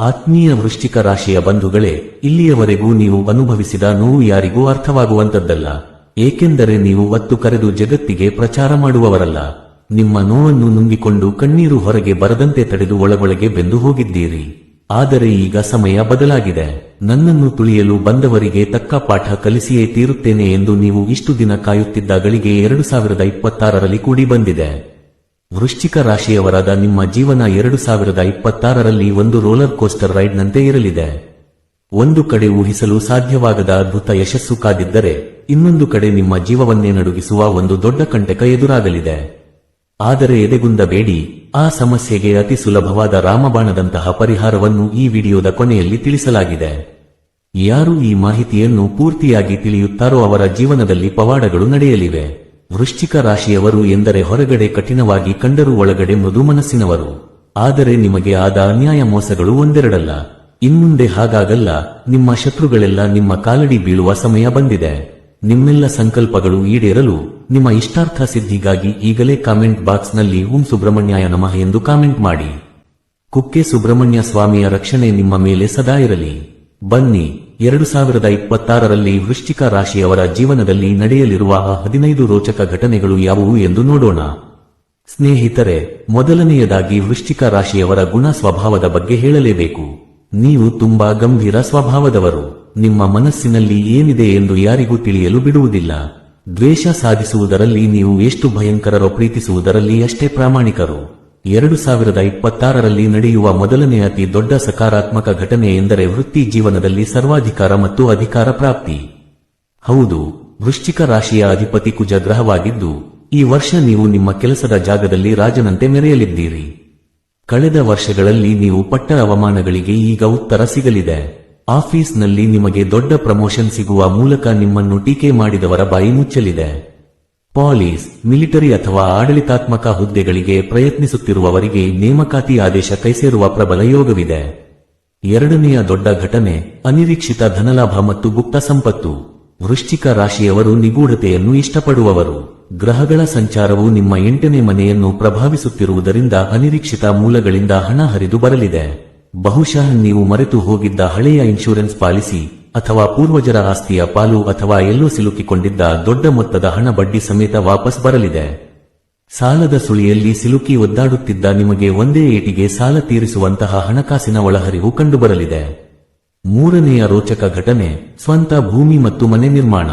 ಆತ್ಮೀಯ ವೃಶ್ಚಿಕ ರಾಶಿಯ ಬಂಧುಗಳೇ, ಇಲ್ಲಿಯವರೆಗೂ ನೀವು ಅನುಭವಿಸಿದ ನೋವು ಯಾರಿಗೂ ಅರ್ಥವಾಗುವಂತದ್ದಲ್ಲ. ಏಕೆಂದರೆ ನೀವು ಒತ್ತು ಕರೆದು ಜಗತ್ತಿಗೆ ಪ್ರಚಾರ ಮಾಡುವವರಲ್ಲ. ನಿಮ್ಮ ನೋವನ್ನು ನುಂಗಿಕೊಂಡು ಕಣ್ಣೀರು ಹೊರಗೆ ಬರದಂತೆ ತಡೆದು ಒಳಗೊಳಗೆ ಬೆಂದು ಹೋಗಿದ್ದೀರಿ. ಆದರೆ ಈಗ ಸಮಯ ಬದಲಾಗಿದೆ. ನನ್ನನ್ನು ತುಳಿಯಲು ಬಂದವರಿಗೆ ತಕ್ಕ ಪಾಠ ಕಲಿಸಿಯೇ ತೀರುತ್ತೇನೆ ಎಂದು ನೀವು ಇಷ್ಟು ದಿನ ಕಾಯುತ್ತಿದ್ದ ಗಳಿಗೆ 2026ರಲ್ಲಿ ಕೂಡಿ ಬಂದಿದೆ. ವೃಶ್ಚಿಕ ರಾಶಿಯವರಾದ ನಿಮ್ಮ ಜೀವನ 2026ರಲ್ಲಿ ಒಂದು ರೋಲರ್ ಕೋಸ್ಟರ್ ರೈಡ್ನಂತೆ ಇರಲಿದೆ. ಒಂದು ಕಡೆ ಊಹಿಸಲು ಸಾಧ್ಯವಾಗದ ಅದ್ಭುತ ಯಶಸ್ಸು ಕಾದಿದ್ದರೆ, ಇನ್ನೊಂದು ಕಡೆ ನಿಮ್ಮ ಜೀವವನ್ನೇ ನಡುಗಿಸುವ ಒಂದು ದೊಡ್ಡ ಕಂಟಕ ಎದುರಾಗಲಿದೆ. ಆದರೆ ಎದೆಗುಂದಬೇಡಿ, ಆ ಸಮಸ್ಯೆಗೆ ಅತಿ ಸುಲಭವಾದ ರಾಮಬಾಣದಂತಹ ಪರಿಹಾರವನ್ನು ಈ ವಿಡಿಯೋದ ಕೊನೆಯಲ್ಲಿ ತಿಳಿಸಲಾಗಿದೆ. ಯಾರು ಈ ಮಾಹಿತಿಯನ್ನು ಪೂರ್ತಿಯಾಗಿ ತಿಳಿಯುತ್ತಾರೋ ಅವರ ಜೀವನದಲ್ಲಿ ಪವಾಡಗಳು ನಡೆಯಲಿವೆ. ವೃಶ್ಚಿಕ ರಾಶಿಯವರು ಎಂದರೆ ಹೊರಗಡೆ ಕಠಿಣವಾಗಿ ಕಂಡರೂ ಒಳಗಡೆ ಮೃದು ಮನಸ್ಸಿನವರು. ಆದರೆ ನಿಮಗೆ ಆದ ಅನ್ಯಾಯ ಮೋಸಗಳು ಒಂದೆರಡಲ್ಲ. ಇನ್ಮುಂದೆ ಹಾಗಾಗಲ್ಲ. ನಿಮ್ಮ ಶತ್ರುಗಳೆಲ್ಲ ನಿಮ್ಮ ಕಾಲಡಿ ಬೀಳುವ ಸಮಯ ಬಂದಿದೆ. ನಿಮ್ಮೆಲ್ಲ ಸಂಕಲ್ಪಗಳು ಈಡೇರಲು, ನಿಮ್ಮ ಇಷ್ಟಾರ್ಥ ಸಿದ್ಧಿಗಾಗಿ ಈಗಲೇ ಕಾಮೆಂಟ್ ಬಾಕ್ಸ್ನಲ್ಲಿ ಓಂ ಸುಬ್ರಹ್ಮಣ್ಯಾಯ ನಮಃ ಎಂದು ಕಾಮೆಂಟ್ ಮಾಡಿ. ಕುಕ್ಕೆ ಸುಬ್ರಹ್ಮಣ್ಯ ಸ್ವಾಮಿಯ ರಕ್ಷಣೆ ನಿಮ್ಮ ಮೇಲೆ ಸದಾ ಇರಲಿ. ಬನ್ನಿ, 2026ರಲ್ಲಿ ವೃಶ್ಚಿಕ ರಾಶಿಯವರ ಜೀವನದಲ್ಲಿ ನಡೆಯಲಿರುವ 15 ರೋಚಕ ಘಟನೆಗಳು ಯಾವುವು ಎಂದು ನೋಡೋಣ. ಸ್ನೇಹಿತರೆ, ಮೊದಲನೆಯದಾಗಿ ವೃಶ್ಚಿಕ ರಾಶಿಯವರ ಗುಣ ಸ್ವಭಾವದ ಬಗ್ಗೆ ಹೇಳಲೇಬೇಕು. ನೀವು ತುಂಬಾ ಗಂಭೀರ ಸ್ವಭಾವದವರು. ನಿಮ್ಮ ಮನಸ್ಸಿನಲ್ಲಿ ಏನಿದೆ ಎಂದು ಯಾರಿಗೂ ತಿಳಿಯಲು ಬಿಡುವುದಿಲ್ಲ. ದ್ವೇಷ ಸಾಧಿಸುವುದರಲ್ಲಿ ನೀವು ಎಷ್ಟು ಭಯಂಕರರೋ ಪ್ರೀತಿಸುವುದರಲ್ಲಿ ಅಷ್ಟೇ ಪ್ರಾಮಾಣಿಕರು. 2026ರಲ್ಲಿ ನಡೆಯುವ ಮೊದಲನೇ ಅತಿ ದೊಡ್ಡ ಸಕಾರಾತ್ಮಕ ಘಟನೆ ಎಂದರೆ ವೃತ್ತಿ ಜೀವನದಲ್ಲಿ ಸರ್ವಾಧಿಕಾರ ಮತ್ತು ಅಧಿಕಾರ ಪ್ರಾಪ್ತಿ. ಹೌದು, ವೃಶ್ಚಿಕ ರಾಶಿಯ ಅಧಿಪತಿ ಕುಜ ಗ್ರಹವಾಗಿದ್ದು, ಈ ವರ್ಷ ನೀವು ನಿಮ್ಮ ಕೆಲಸದ ಜಾಗದಲ್ಲಿ ರಾಜನಂತೆ ಮೆರೆಯಲಿದ್ದೀರಿ. ಕಳೆದ ವರ್ಷಗಳಲ್ಲಿ ನೀವು ಪಟ್ಟ ಅವಮಾನಗಳಿಗೆ ಈಗ ಉತ್ತರ ಸಿಗಲಿದೆ. ಆಫೀಸ್ನಲ್ಲಿ ನಿಮಗೆ ದೊಡ್ಡ ಪ್ರಮೋಷನ್ ಸಿಗುವ ಮೂಲಕ ನಿಮ್ಮನ್ನು ಟೀಕೆ ಮಾಡಿದವರ ಬಾಯಿ ಮುಚ್ಚಲಿದೆ. ಪೊಲೀಸ್, ಮಿಲಿಟರಿ ಅಥವಾ ಆಡಳಿತಾತ್ಮಕ ಹುದ್ದೆಗಳಿಗೆ ಪ್ರಯತ್ನಿಸುತ್ತಿರುವವರಿಗೆ ನೇಮಕಾತಿ ಆದೇಶ ಕೈಸೇರುವ ಪ್ರಬಲ ಯೋಗವಿದೆ. ಎರಡನೆಯ ದೊಡ್ಡ ಘಟನೆ, ಅನಿರೀಕ್ಷಿತ ಧನಲಾಭ ಮತ್ತು ಗುಪ್ತ ಸಂಪತ್ತು. ವೃಶ್ಚಿಕ ರಾಶಿಯವರು ನಿಗೂಢತೆಯನ್ನು ಇಷ್ಟಪಡುವವರು. ಗ್ರಹಗಳ ಸಂಚಾರವು ನಿಮ್ಮ 8ನೇ ಮನೆಯನ್ನು ಪ್ರಭಾವಿಸುತ್ತಿರುವುದರಿಂದ ಅನಿರೀಕ್ಷಿತ ಮೂಲಗಳಿಂದ ಹಣ ಹರಿದು ಬರಲಿದೆ. ಬಹುಶಃ ನೀವು ಮರೆತು ಹೋಗಿದ್ದ ಹಳೆಯ ಇನ್ಶೂರೆನ್ಸ್ ಪಾಲಿಸಿ, ಅಥವಾ ಪೂರ್ವಜರ ಆಸ್ತಿಯ ಪಾಲು, ಅಥವಾ ಎಲ್ಲೋ ಸಿಲುಕಿಕೊಂಡಿದ್ದ ದೊಡ್ಡ ಮೊತ್ತದ ಹಣ ಬಡ್ಡಿ ಸಮೇತ ವಾಪಸ್ ಬರಲಿದೆ. ಸಾಲದ ಸುಳಿಯಲ್ಲಿ ಸಿಲುಕಿ ಒದ್ದಾಡುತ್ತಿದ್ದ ನಿಮಗೆ ಒಂದೇ ಏಟಿಗೆ ಸಾಲ ತೀರಿಸುವಂತಹ ಹಣಕಾಸಿನ ಒಳಹರಿವು ಕಂಡುಬರಲಿದೆ. ಮೂರನೆಯ ರೋಚಕ ಘಟನೆ, ಸ್ವಂತ ಭೂಮಿ ಮತ್ತು ಮನೆ ನಿರ್ಮಾಣ.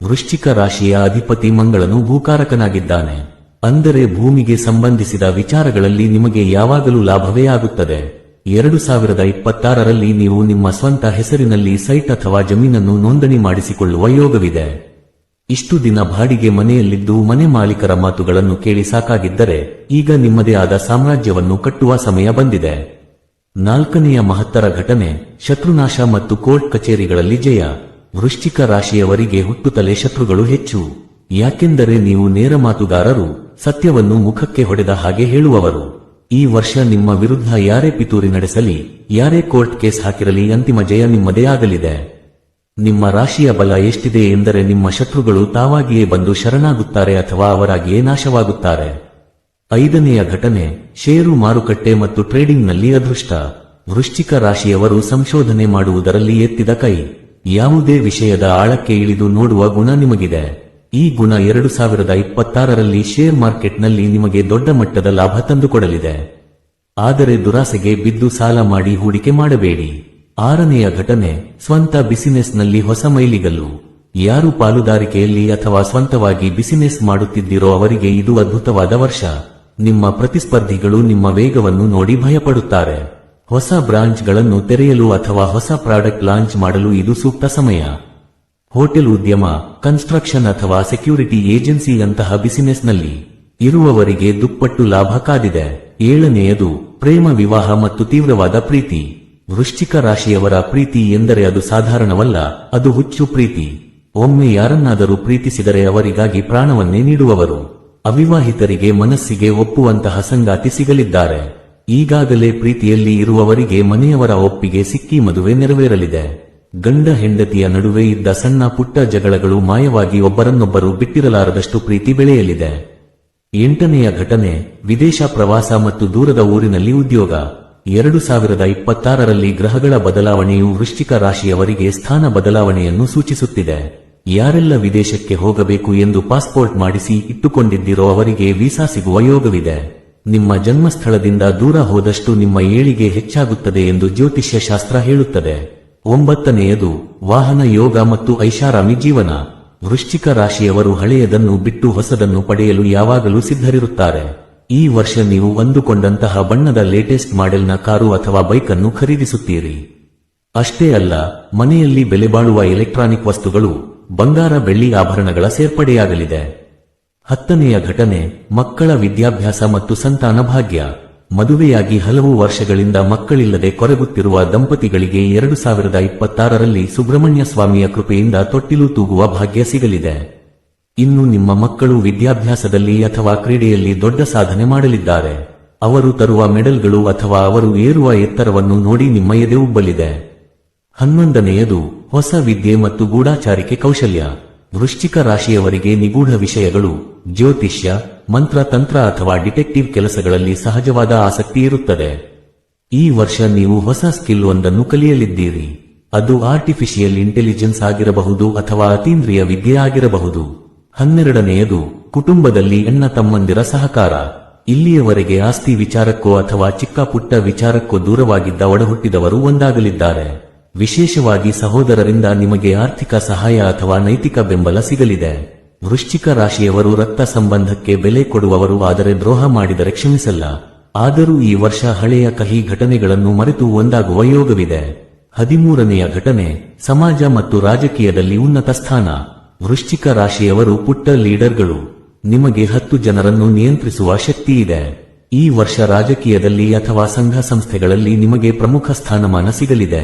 ವೃಶ್ಚಿಕ ರಾಶಿಯ ಅಧಿಪತಿ ಮಂಗಳನು ಭೂಕಾರಕನಾಗಿದ್ದಾನೆ. ಅಂದರೆ ಭೂಮಿಗೆ ಸಂಬಂಧಿಸಿದ ವಿಚಾರಗಳಲ್ಲಿ ನಿಮಗೆ ಯಾವಾಗಲೂ ಲಾಭವೇ ಆಗುತ್ತದೆ. 2026ರಲ್ಲಿ ನೀವು ನಿಮ್ಮ ಸ್ವಂತ ಹೆಸರಿನಲ್ಲಿ ಸೈಟ್ ಅಥವಾ ಜಮೀನನ್ನು ನೋಂದಣಿ ಮಾಡಿಸಿಕೊಳ್ಳುವ ಯೋಗವಿದೆ. ಇಷ್ಟು ದಿನ ಬಾಡಿಗೆ ಮನೆಯಲ್ಲಿದ್ದು ಮನೆ ಮಾಲೀಕರ ಮಾತುಗಳನ್ನು ಕೇಳಿ ಸಾಕಾಗಿದ್ದರೆ, ಈಗ ನಿಮ್ಮದೇ ಆದ ಸಾಮ್ರಾಜ್ಯವನ್ನು ಕಟ್ಟುವ ಸಮಯ ಬಂದಿದೆ. ನಾಲ್ಕನೆಯ ಮಹತ್ತರ ಘಟನೆ, ಶತ್ರುನಾಶ ಮತ್ತು ಕೋರ್ಟ್ ಕಚೇರಿಗಳಲ್ಲಿ ಜಯ. ವೃಶ್ಚಿಕ ರಾಶಿಯವರಿಗೆ ಹುಟ್ಟುತ್ತಲೇ ಶತ್ರುಗಳು ಹೆಚ್ಚು. ಯಾಕೆಂದರೆ ನೀವು ನೇರ ಮಾತುಗಾರರು, ಸತ್ಯವನ್ನು ಮುಖಕ್ಕೆ ಹೊಡೆದ ಹಾಗೆ ಹೇಳುವವರು. ಈ ವರ್ಷ ನಿಮ್ಮ ವಿರುದ್ಧ ಯಾರೇ ಪಿತೂರಿ ನಡೆಸಲಿ, ಯಾರೇ ಕೋರ್ಟ್ ಕೇಸ್ ಹಾಕಿರಲಿ, ಅಂತಿಮ ಜಯ ನಿಮ್ಮದೇ ಆಗಲಿದೆ. ನಿಮ್ಮ ರಾಶಿಯ ಬಲ ಎಷ್ಟಿದೆ ಎಂದರೆ ನಿಮ್ಮ ಶತ್ರುಗಳು ತಾವಾಗಿಯೇ ಬಂದು ಶರಣಾಗುತ್ತಾರೆ ಅಥವಾ ಅವರಾಗಿಯೇ ನಾಶವಾಗುತ್ತಾರೆ. ಐದನೆಯ ಘಟನೆ, ಷೇರು ಮಾರುಕಟ್ಟೆ ಮತ್ತು ಟ್ರೇಡಿಂಗ್ನಲ್ಲಿ ಅದೃಷ್ಟ. ವೃಶ್ಚಿಕ ರಾಶಿಯವರು ಸಂಶೋಧನೆ ಮಾಡುವುದರಲ್ಲಿ ಎತ್ತಿದ ಕೈ. ಯಾವುದೇ ವಿಷಯದ ಆಳಕ್ಕೆ ಇಳಿದು ನೋಡುವ ಗುಣ ನಿಮಗಿದೆ. ಈ ಗುಣ 2026ರಲ್ಲಿ ಶೇರ್ ಮಾರ್ಕೆಟ್ನಲ್ಲಿ ನಿಮಗೆ ದೊಡ್ಡ ಮಟ್ಟದ ಲಾಭ ತಂದುಕೊಡಲಿದೆ. ಆದರೆ ದುರಾಸೆಗೆ ಬಿದ್ದು ಸಾಲ ಮಾಡಿ ಹೂಡಿಕೆ ಮಾಡಬೇಡಿ. ಆರನೆಯ ಘಟನೆ, ಸ್ವಂತ ಬಿಸಿನೆಸ್ನಲ್ಲಿ ಹೊಸ ಮೈಲಿಗಲ್ಲು. ಯಾರು ಪಾಲುದಾರಿಕೆಯಲ್ಲಿ ಅಥವಾ ಸ್ವಂತವಾಗಿ ಬಿಸಿನೆಸ್ ಮಾಡುತ್ತಿದ್ದೀರೋ ಅವರಿಗೆ ಇದು ಅದ್ಭುತವಾದ ವರ್ಷ. ನಿಮ್ಮ ಪ್ರತಿಸ್ಪರ್ಧಿಗಳು ನಿಮ್ಮ ವೇಗವನ್ನು ನೋಡಿ ಭಯಪಡುತ್ತಾರೆ. ಹೊಸ ಬ್ರಾಂಚ್ಗಳನ್ನು ತೆರೆಯಲು ಅಥವಾ ಹೊಸ ಪ್ರಾಡಕ್ಟ್ ಲಾಂಚ್ ಮಾಡಲು ಇದು ಸೂಕ್ತ ಸಮಯ. ಹೋಟೆಲ್ ಉದ್ಯಮ, ಕನ್ಸ್ಟ್ರಕ್ಷನ್ ಅಥವಾ ಸೆಕ್ಯೂರಿಟಿ ಏಜೆನ್ಸಿಯಂತಹ ಬಿಸಿನೆಸ್ನಲ್ಲಿ ಇರುವವರಿಗೆ ದುಪ್ಪಟ್ಟು ಲಾಭ ಕಾದಿದೆ. ಏಳನೆಯದು, ಪ್ರೇಮ ವಿವಾಹ ಮತ್ತು ತೀವ್ರವಾದ ಪ್ರೀತಿ. ವೃಶ್ಚಿಕ ರಾಶಿಯವರ ಪ್ರೀತಿ ಎಂದರೆ ಅದು ಸಾಧಾರಣವಲ್ಲ, ಅದು ಹುಚ್ಚು ಪ್ರೀತಿ. ಒಮ್ಮೆ ಯಾರನ್ನಾದರೂ ಪ್ರೀತಿಸಿದರೆ ಅವರಿಗಾಗಿ ಪ್ರಾಣವನ್ನೇ ನೀಡುವವರು. ಅವಿವಾಹಿತರಿಗೆ ಮನಸ್ಸಿಗೆ ಒಪ್ಪುವಂತಹ ಸಂಗಾತಿ ಸಿಗಲಿದ್ದಾರೆ. ಈಗಾಗಲೇ ಪ್ರೀತಿಯಲ್ಲಿ ಇರುವವರಿಗೆ ಮನೆಯವರ ಒಪ್ಪಿಗೆ ಸಿಕ್ಕಿ ಮದುವೆ ನೆರವೇರಲಿದೆ. ಗಂಡ ಹೆಂಡತಿಯ ನಡುವೆ ಇದ್ದ ಸಣ್ಣ ಪುಟ್ಟ ಜಗಳಗಳು ಮಾಯವಾಗಿ ಒಬ್ಬರನ್ನೊಬ್ಬರು ಬಿಟ್ಟಿರಲಾರದಷ್ಟು ಪ್ರೀತಿ ಬೆಳೆಯಲಿದೆ. ಎಂಟನೆಯ ಘಟನೆ, ವಿದೇಶ ಪ್ರವಾಸ ಮತ್ತು ದೂರದ ಊರಿನಲ್ಲಿ ಉದ್ಯೋಗ. 2026ರಲ್ಲಿ ಗ್ರಹಗಳ ಬದಲಾವಣೆಯು ವೃಶ್ಚಿಕ ರಾಶಿಯವರಿಗೆ ಸ್ಥಾನ ಬದಲಾವಣೆಯನ್ನು ಸೂಚಿಸುತ್ತಿದೆ. ಯಾರೆಲ್ಲ ವಿದೇಶಕ್ಕೆ ಹೋಗಬೇಕು ಎಂದು ಪಾಸ್ಪೋರ್ಟ್ ಮಾಡಿಸಿ ಇಟ್ಟುಕೊಂಡಿದ್ದಿರೋ ಅವರಿಗೆ ವೀಸಾ ಸಿಗುವ ಯೋಗವಿದೆ. ನಿಮ್ಮ ಜನ್ಮಸ್ಥಳದಿಂದ ದೂರ ಹೋದಷ್ಟು ನಿಮ್ಮ ಏಳಿಗೆ ಹೆಚ್ಚಾಗುತ್ತದೆ ಎಂದು ಜ್ಯೋತಿಷ್ಯ ಶಾಸ್ತ್ರ ಹೇಳುತ್ತದೆ. 9ನೇಯದು ವಾಹನ ಯೋಗ ಮತ್ತು ಐಷಾರಾಮಿ ಜೀವನ. ವೃಶ್ಚಿಕ ರಾಶಿಯವರು ಹಳೆಯದನ್ನು ಬಿಟ್ಟು ಹೊಸದನ್ನು ಪಡೆಯಲು ಯಾವಾಗಲೂ ಸಿದ್ಧರಿರುತ್ತಾರೆ. ಈ ವರ್ಷ ನೀವು ಅಂದುಕೊಂಡಂತಹ ಬಣ್ಣದ ಲೇಟೆಸ್ಟ್ ಮಾಡೆಲ್ನ ಕಾರು ಅಥವಾ ಬೈಕ್ ಅನ್ನು ಖರೀದಿಸುತ್ತೀರಿ. ಅಷ್ಟೇ ಅಲ್ಲ, ಮನೆಯಲ್ಲಿ ಬೆಲೆಬಾಳುವ ಎಲೆಕ್ಟ್ರಾನಿಕ್ ವಸ್ತುಗಳು, ಬಂಗಾರ ಬೆಳ್ಳಿ ಆಭರಣಗಳ ಸೇರ್ಪಡೆಯಾಗಲಿದೆ. 10ನೇಯ ಘಟನೆ ಮಕ್ಕಳ ವಿದ್ಯಾಭ್ಯಾಸ ಮತ್ತು ಸಂತಾನ ಭಾಗ್ಯ. ಮದುವೆಯಾಗಿ ಹಲವು ವರ್ಷಗಳಿಂದ ಮಕ್ಕಳಿಲ್ಲದೆ ಕೊರಗುತ್ತಿರುವ ದಂಪತಿಗಳಿಗೆ 2026ರಲ್ಲಿ ಸುಬ್ರಹ್ಮಣ್ಯ ಸ್ವಾಮಿಯ ಕೃಪೆಯಿಂದ ತೊಟ್ಟಿಲು ತೂಗುವ ಭಾಗ್ಯ ಸಿಗಲಿದೆ. ಇನ್ನು ನಿಮ್ಮ ಮಕ್ಕಳು ವಿದ್ಯಾಭ್ಯಾಸದಲ್ಲಿ ಅಥವಾ ಕ್ರೀಡೆಯಲ್ಲಿ ದೊಡ್ಡ ಸಾಧನೆ ಮಾಡಲಿದ್ದಾರೆ. ಅವರು ತರುವ ಮೆಡಲ್ಗಳು ಅಥವಾ ಅವರು ಏರುವ ಎತ್ತರವನ್ನು ನೋಡಿ ನಿಮ್ಮ ಎದೆ ಉಬ್ಬಲಿದೆ. 11ನೇಯದು ಹೊಸ ವಿದ್ಯೆ ಮತ್ತು ಗೂಢಾಚಾರಿಕೆ ಕೌಶಲ್ಯ. ವೃಶ್ಚಿಕ ರಾಶಿಯವರಿಗೆ ನಿಗೂಢ ವಿಷಯಗಳು, ಜ್ಯೋತಿಷ್ಯ, ಮಂತ್ರ ತಂತ್ರ ಅಥವಾ ಡಿಟೆಕ್ಟಿವ್ ಕೆಲಸಗಳಲ್ಲಿ ಸಹಜವಾದ ಆಸಕ್ತಿ ಇರುತ್ತದೆ. ಈ ವರ್ಷ ನೀವು ಹೊಸ ಸ್ಕಿಲ್ ಒಂದನ್ನು ಕಲಿಯಲಿದ್ದೀರಿ. ಅದು ಆರ್ಟಿಫಿಷಿಯಲ್ ಇಂಟೆಲಿಜೆನ್ಸ್ ಆಗಿರಬಹುದು ಅಥವಾ ಅತೀಂದ್ರಿಯ ವಿದ್ಯೆ ಆಗಿರಬಹುದು. 12ನೇಯದು ಕುಟುಂಬದಲ್ಲಿ ಅಣ್ಣ ತಮ್ಮಂದಿರ ಸಹಕಾರ. ಇಲ್ಲಿಯವರೆಗೆ ಆಸ್ತಿ ವಿಚಾರಕ್ಕೋ ಅಥವಾ ಚಿಕ್ಕ ಪುಟ್ಟ ವಿಚಾರಕ್ಕೋ ದೂರವಾಗಿದ್ದ ಒಡಹುಟ್ಟಿದವರು ಒಂದಾಗಲಿದ್ದಾರೆ. ವಿಶೇಷವಾಗಿ ಸಹೋದರರಿಂದ ನಿಮಗೆ ಆರ್ಥಿಕ ಸಹಾಯ ಅಥವಾ ನೈತಿಕ ಬೆಂಬಲ ಸಿಗಲಿದೆ. ವೃಶ್ಚಿಕ ರಾಶಿಯವರು ರಕ್ತ ಸಂಬಂಧಕ್ಕೆ ಬೆಲೆ ಕೊಡುವವರು, ಆದರೆ ದ್ರೋಹ ಮಾಡಿದರೆ ಕ್ಷಮಿಸಲ್ಲ. ಆದರೂ ಈ ವರ್ಷ ಹಳೆಯ ಕಹಿ ಘಟನೆಗಳನ್ನು ಮರೆತು ಒಂದಾಗುವ ಯೋಗವಿದೆ. 13ನೇಯ ಘಟನೆ ಸಮಾಜ ಮತ್ತು ರಾಜಕೀಯದಲ್ಲಿ ಉನ್ನತ ಸ್ಥಾನ. ವೃಶ್ಚಿಕ ರಾಶಿಯವರು ಪುಟ್ಟ ಲೀಡರ್ಗಳು. ನಿಮಗೆ 10 ಜನರನ್ನು ನಿಯಂತ್ರಿಸುವ ಶಕ್ತಿ ಇದೆ. ಈ ವರ್ಷ ರಾಜಕೀಯದಲ್ಲಿ ಅಥವಾ ಸಂಘ ಸಂಸ್ಥೆಗಳಲ್ಲಿ ನಿಮಗೆ ಪ್ರಮುಖ ಸ್ಥಾನಮಾನ ಸಿಗಲಿದೆ.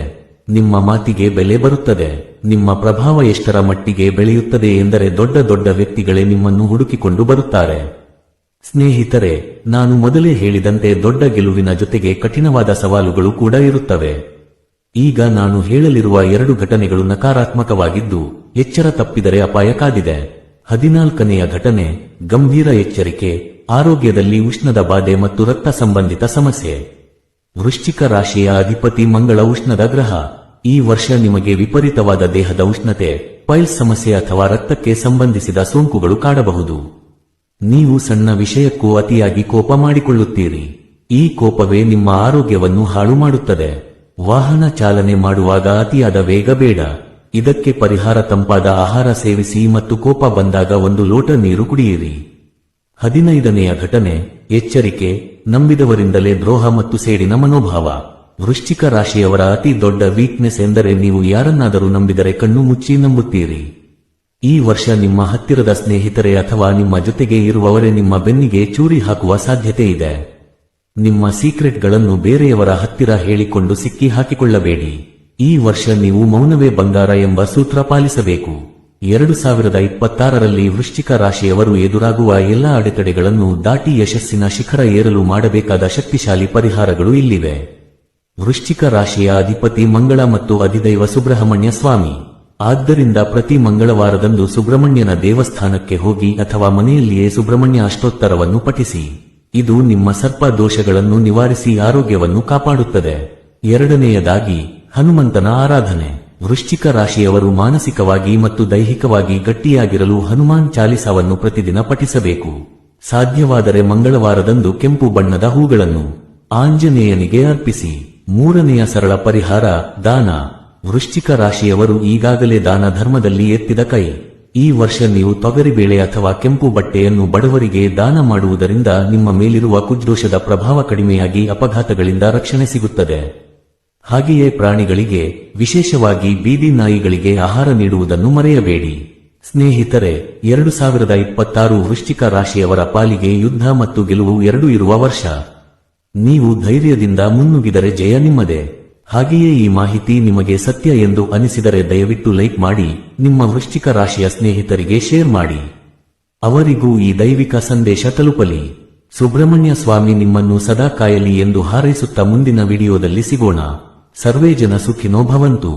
ನಿಮ್ಮ ಮಾತಿಗೆ ಬೆಲೆ ಬರುತ್ತದೆ. ನಿಮ್ಮ ಪ್ರಭಾವ ಎಷ್ಟರ ಮಟ್ಟಿಗೆ ಬೆಳೆಯುತ್ತದೆ ಎಂದರೆ ದೊಡ್ಡ ದೊಡ್ಡ ವ್ಯಕ್ತಿಗಳೇ ನಿಮ್ಮನ್ನು ಹುಡುಕಿಕೊಂಡು ಬರುತ್ತಾರೆ. ಸ್ನೇಹಿತರೆ, ನಾನು ಮೊದಲೇ ಹೇಳಿದಂತೆ ದೊಡ್ಡ ಗೆಲುವಿನ ಜೊತೆಗೆ ಕಠಿಣವಾದ ಸವಾಲುಗಳು ಕೂಡ ಇರುತ್ತವೆ. ಈಗ ನಾನು ಹೇಳಲಿರುವ 2 ಘಟನೆಗಳು ನಕಾರಾತ್ಮಕವಾಗಿದ್ದು, ಎಚ್ಚರ ತಪ್ಪಿದರೆ ಅಪಾಯ ಕಾದಿದೆ. 14ನೇಯ ಘಟನೆ ಗಂಭೀರ ಎಚ್ಚರಿಕೆ, ಆರೋಗ್ಯದಲ್ಲಿ ಉಷ್ಣದ ಬಾಧೆ ಮತ್ತು ರಕ್ತ ಸಂಬಂಧಿತ ಸಮಸ್ಯೆ. ವೃಶ್ಚಿಕ ರಾಶಿಯ ಅಧಿಪತಿ ಮಂಗಳ ಉಷ್ಣದ ಗ್ರಹ. ಈ ವರ್ಷ ನಿಮಗೆ ವಿಪರೀತವಾದ ದೇಹದ ಉಷ್ಣತೆ, ಪೈಲ್ಸ್ ಸಮಸ್ಯೆ ಅಥವಾ ರಕ್ತಕ್ಕೆ ಸಂಬಂಧಿಸಿದ ಸೋಂಕುಗಳು ಕಾಡಬಹುದು. ನೀವು ಸಣ್ಣ ವಿಷಯಕ್ಕೂ ಅತಿಯಾಗಿ ಕೋಪ ಮಾಡಿಕೊಳ್ಳುತ್ತೀರಿ. ಈ ಕೋಪವೇ ನಿಮ್ಮ ಆರೋಗ್ಯವನ್ನು ಹಾಳು ಮಾಡುತ್ತದೆ. ವಾಹನ ಚಾಲನೆ ಮಾಡುವಾಗ ಅತಿಯಾದ ವೇಗ ಬೇಡ. ಇದಕ್ಕೆ ಪರಿಹಾರ ತಂಪಾದ ಆಹಾರ ಸೇವಿಸಿ ಮತ್ತು ಕೋಪ ಬಂದಾಗ 1 ಲೋಟ ನೀರು ಕುಡಿಯಿರಿ. 15ನೇಯ ಘಟನೆ ಎಚ್ಚರಿಕೆ, ನಂಬಿದವರಿಂದಲೇ ದ್ರೋಹ ಮತ್ತು ಸೇಡಿನ ಮನೋಭಾವ. ವೃಶ್ಚಿಕ ರಾಶಿಯವರ ಅತಿ ದೊಡ್ಡ ವೀಕ್ನೆಸ್ ಎಂದರೆ ನೀವು ಯಾರನ್ನಾದರೂ ನಂಬಿದರೆ ಕಣ್ಣು ಮುಚ್ಚಿ ನಂಬುತ್ತೀರಿ. ಈ ವರ್ಷ ನಿಮ್ಮ ಹತ್ತಿರದ ಸ್ನೇಹಿತರೆ ಅಥವಾ ನಿಮ್ಮ ಜೊತೆಗೆ ಇರುವವರೇ ನಿಮ್ಮ ಬೆನ್ನಿಗೆ ಚೂರಿ ಹಾಕುವ ಸಾಧ್ಯತೆ ಇದೆ. ನಿಮ್ಮ ಸೀಕ್ರೆಟ್ಗಳನ್ನು ಬೇರೆಯವರ ಹತ್ತಿರ ಹೇಳಿಕೊಂಡು ಸಿಕ್ಕಿ ಹಾಕಿಕೊಳ್ಳಬೇಡಿ. ಈ ವರ್ಷ ನೀವು ಮೌನವೇ ಬಂಗಾರ ಎಂಬ ಸೂತ್ರ ಪಾಲಿಸಬೇಕು. 2026ರಲ್ಲಿ ವೃಶ್ಚಿಕ ರಾಶಿಯವರು ಎದುರಾಗುವ ಎಲ್ಲ ಅಡೆತಡೆಗಳನ್ನು ದಾಟಿ ಯಶಸ್ಸಿನ ಶಿಖರ ಏರಲು ಮಾಡಬೇಕಾದ ಶಕ್ತಿಶಾಲಿ ಪರಿಹಾರಗಳು ಇಲ್ಲಿವೆ. ವೃಶ್ಚಿಕ ರಾಶಿಯ ಅಧಿಪತಿ ಮಂಗಳ ಮತ್ತು ಅಧಿದೈವ ಸುಬ್ರಹ್ಮಣ್ಯ ಸ್ವಾಮಿ. ಆದ್ದರಿಂದ ಪ್ರತಿ ಮಂಗಳವಾರದಂದು ಸುಬ್ರಹ್ಮಣ್ಯನ ದೇವಸ್ಥಾನಕ್ಕೆ ಹೋಗಿ ಅಥವಾ ಮನೆಯಲ್ಲಿಯೇ ಸುಬ್ರಹ್ಮಣ್ಯ ಅಷ್ಟೋತ್ತರವನ್ನು ಪಠಿಸಿ. ಇದು ನಿಮ್ಮ ಸರ್ಪ ದೋಷಗಳನ್ನು ನಿವಾರಿಸಿ ಆರೋಗ್ಯವನ್ನು ಕಾಪಾಡುತ್ತದೆ. 2ನೇಯದಾಗಿ ಹನುಮಂತನ ಆರಾಧನೆ. ವೃಶ್ಚಿಕ ರಾಶಿಯವರು ಮಾನಸಿಕವಾಗಿ ಮತ್ತು ದೈಹಿಕವಾಗಿ ಗಟ್ಟಿಯಾಗಿರಲು ಹನುಮಾನ್ ಚಾಲಿಸಾವನ್ನು ಪ್ರತಿದಿನ ಪಠಿಸಬೇಕು. ಸಾಧ್ಯವಾದರೆ ಮಂಗಳವಾರದಂದು ಕೆಂಪು ಬಣ್ಣದ ಹೂಗಳನ್ನು ಆಂಜನೇಯನಿಗೆ ಅರ್ಪಿಸಿ. 3ನೇಯ ಸರಳ ಪರಿಹಾರ ದಾನ. ವೃಶ್ಚಿಕ ರಾಶಿಯವರು ಈಗಾಗಲೇ ದಾನ ಧರ್ಮದಲ್ಲಿ ಎತ್ತಿದ ಕೈ. ಈ ವರ್ಷ ನೀವು ತೊಗರಿಬೇಳೆ ಅಥವಾ ಕೆಂಪು ಬಟ್ಟೆಯನ್ನು ಬಡವರಿಗೆ ದಾನ ಮಾಡುವುದರಿಂದ ನಿಮ್ಮ ಮೇಲಿರುವ ಕುಜದೋಷದ ಪ್ರಭಾವ ಕಡಿಮೆಯಾಗಿ ಅಪಘಾತಗಳಿಂದ ರಕ್ಷಣೆ ಸಿಗುತ್ತದೆ. ಹಾಗೆಯೇ ಪ್ರಾಣಿಗಳಿಗೆ, ವಿಶೇಷವಾಗಿ ಬೀದಿ ನಾಯಿಗಳಿಗೆ ಆಹಾರ ನೀಡುವುದನ್ನು ಮರೆಯಬೇಡಿ. ಸ್ನೇಹಿತರೆ, 2026 ವೃಶ್ಚಿಕ ರಾಶಿಯವರ ಪಾಲಿಗೆ ಯುದ್ಧ ಮತ್ತು ಗೆಲುವು ಎರಡೂ ಇರುವ ವರ್ಷ. ನೀವು ಧೈರ್ಯದಿಂದ ಮುನ್ನುಗ್ಗಿದರೆ ಜಯ ನಿಮ್ಮದೇ. ಹಾಗೆಯೇ ಈ ಮಾಹಿತಿ ನಿಮಗೆ ಸತ್ಯ ಎಂದು ಅನಿಸಿದರೆ ದಯವಿಟ್ಟು ಲೈಕ್ ಮಾಡಿ, ನಿಮ್ಮ ವೃಶ್ಚಿಕ ರಾಶಿಯ ಸ್ನೇಹಿತರಿಗೆ ಶೇರ್ ಮಾಡಿ. ಅವರಿಗೂ ಈ ದೈವಿಕ ಸಂದೇಶ ತಲುಪಲಿ. ಸುಬ್ರಹ್ಮಣ್ಯ ಸ್ವಾಮಿ ನಿಮ್ಮನ್ನು ಸದಾ ಕಾಯಲಿ ಎಂದು ಹಾರೈಸುತ್ತಾ ಮುಂದಿನ ವಿಡಿಯೋದಲ್ಲಿ ಸಿಗೋಣ. ಸರ್ವೇ ಜನ ಸುಖಿನೋ ಭವಂತು.